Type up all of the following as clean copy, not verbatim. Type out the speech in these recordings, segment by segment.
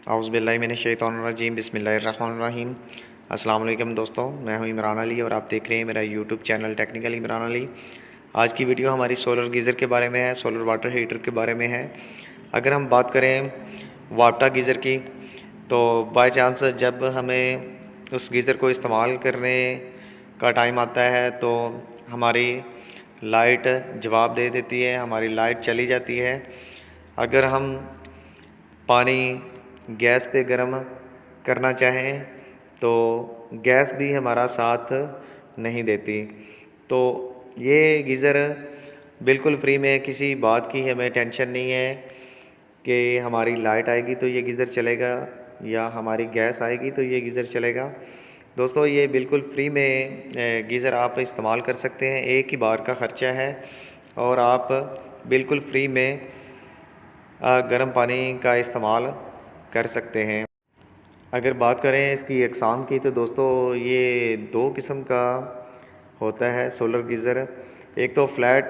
औज़ुबिल्लाहिमिनश्शैतानिर्रजीम बिस्मिल्लाहिर्रहमानिर्रहीम। अस्सलाम वालेकुम दोस्तों, मैं हूं इमरान अली और आप देख रहे हैं मेरा YouTube channel technical Imran Ali. आज की वीडियो हमारी सोलर गीज़र के बारे में है, सोलर वाटर हीटर के बारे में है। अगर हम बात करें वाटर गीज़र की, तो बाय चांस जब हमें उस गीज़र को इस्तेमाल करने का टाइम आता है तो हमारी लाइट जवाब दे देती है, हमारी लाइट चली जाती है। अगर हम पानी गैस पे गर्म करना चाहें तो गैस भी हमारा साथ नहीं देती। तो ये गीज़र बिल्कुल फ्री में, किसी बात की हमें टेंशन नहीं है कि हमारी लाइट आएगी तो ये गीज़र चलेगा या हमारी गैस आएगी तो ये गीज़र चलेगा। दोस्तों, ये बिल्कुल फ्री में गीज़र आप इस्तेमाल कर सकते हैं। एक ही बार का ख़र्चा है और आप बिल्कुल फ्री में गर्म पानी का इस्तेमाल कर सकते हैं। अगर बात करें इसकी अक़साम की, तो दोस्तों ये दो किस्म का होता है सोलर गीज़र। एक तो फ्लैट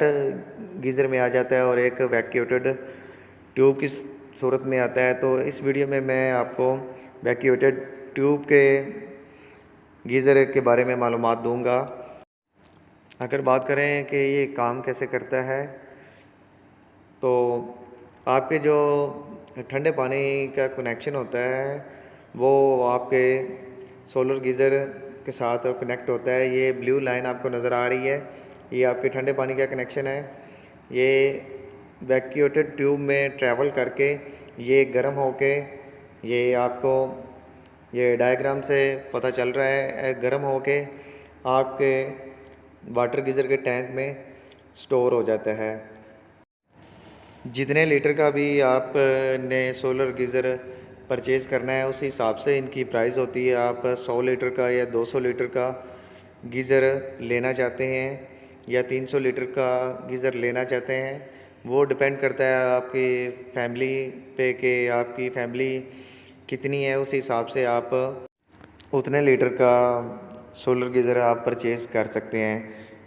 गीज़र में आ जाता है और एक वैक्यूएटेड ट्यूब की सूरत में आता है। तो इस वीडियो में मैं आपको वैक्यूएटेड ट्यूब के गीज़र के बारे में मालूमात दूंगा। अगर बात करें कि ये काम कैसे करता है, तो आपके जो ठंडे पानी का कनेक्शन होता है वो आपके सोलर गीज़र के साथ कनेक्ट होता है। ये ब्लू लाइन आपको नज़र आ रही है, ये आपके ठंडे पानी का कनेक्शन है। ये वैक्यूएटेड ट्यूब में ट्रैवल करके ये गर्म होके, ये आपको ये डायग्राम से पता चल रहा है, गर्म होके आपके वाटर गीज़र के टैंक में स्टोर हो जाता है। जितने लीटर का भी आपने सोलर गीज़र परचेज़ करना है उस हिसाब से इनकी प्राइस होती है। आप 100 लीटर का या 200 लीटर का गीज़र लेना चाहते हैं या 300 लीटर का गीज़र लेना चाहते हैं, वो डिपेंड करता है आपकी फैमिली पे कि आपकी फैमिली कितनी है। उस हिसाब से आप उतने लीटर का सोलर गीज़र आप परचेज़ कर सकते हैं।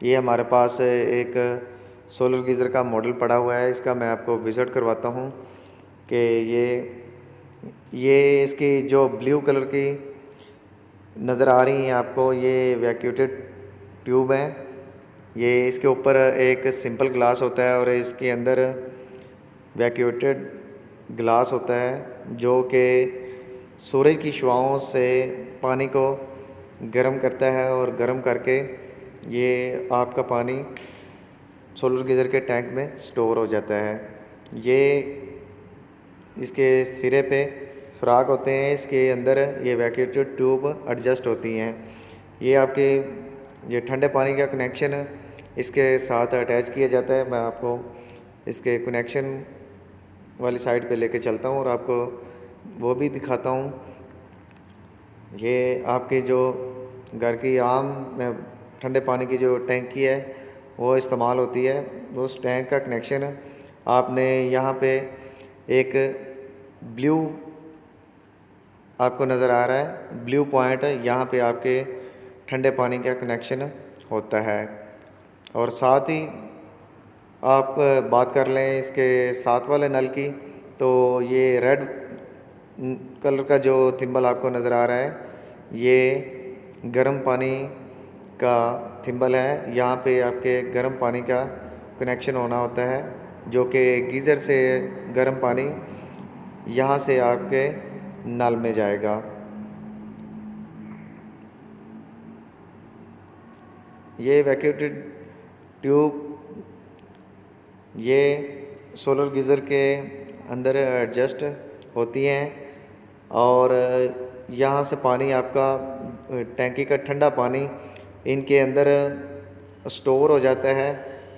ये हमारे पास एक सोलर गीज़र का मॉडल पड़ा हुआ है, इसका मैं आपको विज़िट करवाता हूँ कि ये इसकी जो ब्लू कलर की नज़र आ रही हैं आपको, ये वैक्यूएटेड ट्यूब है। ये इसके ऊपर एक सिंपल ग्लास होता है और इसके अंदर वैक्यूएटेड ग्लास होता है जो कि सूरज की शुआओं से पानी को गर्म करता है और गर्म करके ये आपका पानी सोलर गीज़र के टैंक में स्टोर हो जाता है। ये इसके सिरे पे सुराख होते हैं, इसके अंदर ये वैक्यूएटेड ट्यूब एडजस्ट होती हैं। ये आपके ये ठंडे पानी का कनेक्शन इसके साथ अटैच किया जाता है। मैं आपको इसके कनेक्शन वाली साइड पे लेके चलता हूँ और आपको वो भी दिखाता हूँ। ये आपकी जो घर की आम ठंडे पानी की जो टैंकी है वो इस्तेमाल होती है, उस टैंक का कनेक्शन आपने यहाँ पे एक ब्लू आपको नज़र आ रहा है, ब्लू पॉइंट, यहाँ पे आपके ठंडे पानी का कनेक्शन होता है। और साथ ही आप बात कर लें इसके साथ वाले नल की, तो ये रेड कलर का जो थिम्बल आपको नज़र आ रहा है, ये गर्म पानी का थिम्बल है। यहाँ पे आपके गर्म पानी का कनेक्शन होना होता है जो कि गीज़र से गर्म पानी यहाँ से आपके नल में जाएगा। ये वैक्यूएटेड ट्यूब ये सोलर गीज़र के अंदर एडजस्ट होती हैं और यहाँ से पानी आपका टैंकी का ठंडा पानी इनके अंदर स्टोर हो जाता है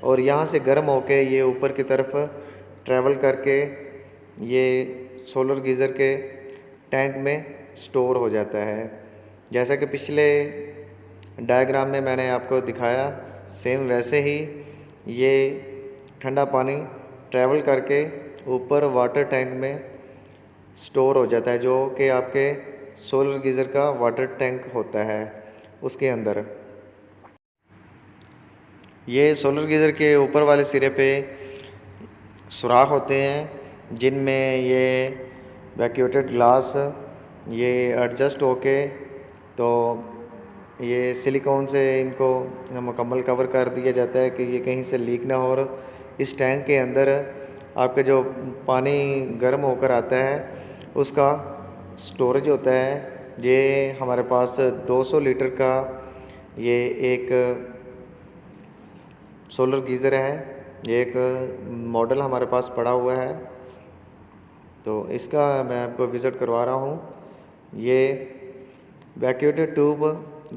और यहाँ से गर्म होके ये ऊपर की तरफ ट्रैवल करके ये सोलर गीज़र के टैंक में स्टोर हो जाता है। जैसा कि पिछले डायग्राम में मैंने आपको दिखाया, सेम वैसे ही ये ठंडा पानी ट्रैवल करके ऊपर वाटर टैंक में स्टोर हो जाता है, जो कि आपके सोलर गीज़र का वाटर टैंक होता है। उसके अंदर ये सोलर गीज़र के ऊपर वाले सिरे पे सुराख होते हैं जिनमें ये वैक्यूटेड ग्लास ये एडजस्ट होके तो ये सिलिकॉन से इनको मुकम्मल कवर कर दिया जाता है कि ये कहीं से लीक ना हो। और इस टैंक के अंदर आपके जो पानी गर्म होकर आता है उसका स्टोरेज होता है। ये हमारे पास 200 लीटर का ये एक सोलर गीज़र है। ये एक मॉडल हमारे पास पड़ा हुआ है, तो इसका मैं आपको विज़िट करवा रहा हूँ। ये वैक्यूटेड ट्यूब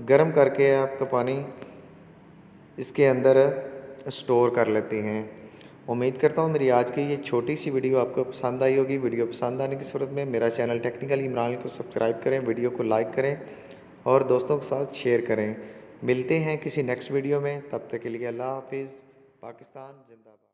गर्म करके आपका पानी इसके अंदर स्टोर कर लेती हैं। उम्मीद करता हूँ मेरी आज की ये छोटी सी वीडियो आपको पसंद आई होगी। वीडियो पसंद आने की सूरत में मेरा चैनल टेक्निकल इमरान को सब्सक्राइब करें, वीडियो को लाइक करें और दोस्तों के साथ शेयर करें। मिलते हैं किसी नेक्स्ट वीडियो में, तब तक के लिए अल्लाह हाफिज़। पाकिस्तान जिंदाबाद।